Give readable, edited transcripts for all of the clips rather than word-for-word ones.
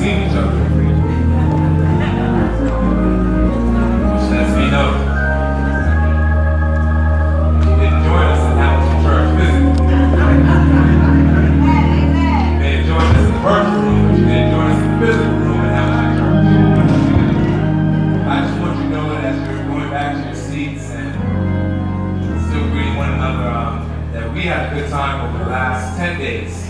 seen each other. Which lets me know you didn't join us in Hamilton Church physically. You may have joined us in the virtual room, but you didn't join us in the physical room in Hamilton Church. I just want you to know that as you're going back to your seats and still greeting one another, that we had a good time over the last 10 days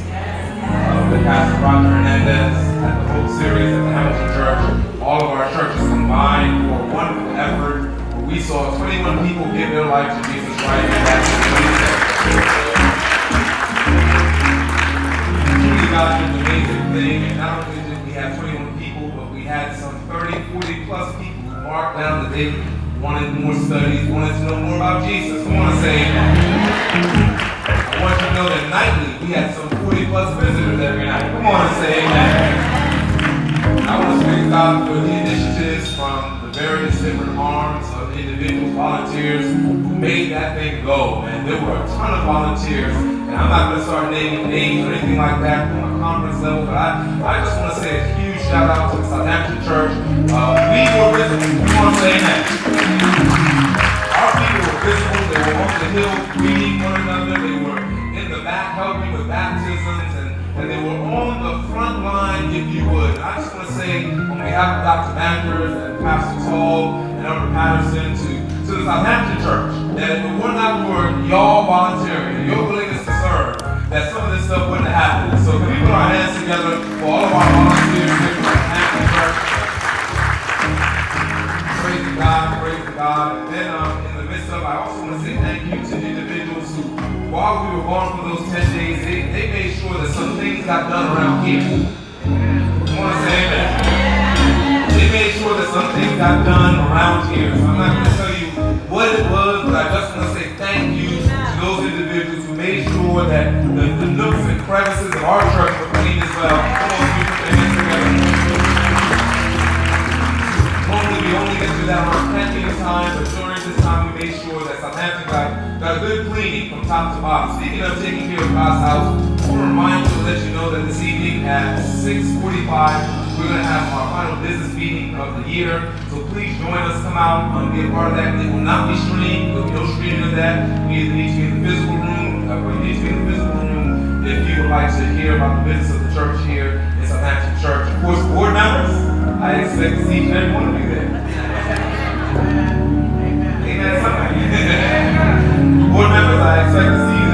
with Pastor Roger Hernandez at the Hope Series at the Hamilton Church. All of our churches combined for a wonderful effort where we saw 21 people give their life to Jesus Christ, and that's what we said. Truly, God did an amazing thing, and not only did we have 21 people, but we had some 30, 40 plus people who marked down that they wanted more studies, wanted to know more about Jesus. Come on and say amen. I want you to know that nightly we had some 40 plus visitors every night. Come on and say amen. I want to thank God for the initiatives from the various different arms of individuals, volunteers who made that thing go. And there were a ton of volunteers. And I'm not going to start naming names or anything like that from a conference level, but I just want to say a huge shout out to the Southampton Church. We were visible. Come on and say amen. Our people were visible. They were on the hill greeting one another. They were in the back helping with baptisms, and they were on the front line, if you would. And I just want to say on behalf of Dr. Manders and Pastor Tall and Elder Patterson to the Southampton Church, that if it were not for y'all volunteering and your willingness to serve, that some of this stuff wouldn't have happened. So can we put our hands together for all of our volunteers here from Southampton Church? Praise God, praise God. And then in the midst of it, I also want to say thank you to individuals who, while we were gone for those 10 days, they made sure that some things got done around here. I want to say amen. They made sure that some things got done around here. So I'm not going to tell you what it was, but I just want to say thank you to those individuals who made sure that the nooks and crevices of our church were clean as well. Come on, you put your hands together. Normally we only get to that around planting time, but during this time we made sure that Southampton got a good cleaning from top to bottom. Speaking of taking care of God's house, I want to remind you to let you know that this evening at 6:45 we're going to have our final business meeting of the year. So please join us, come out, be a part of that. It will not be streamed. There will be no streaming of that. We either need to be in the physical room, or you need to be in the physical room if you would like to hear about the business of the church here in Southampton Church. Of course, board members, I expect to see each and every one of you there. Amen. Somebody. Board members, I expect to see you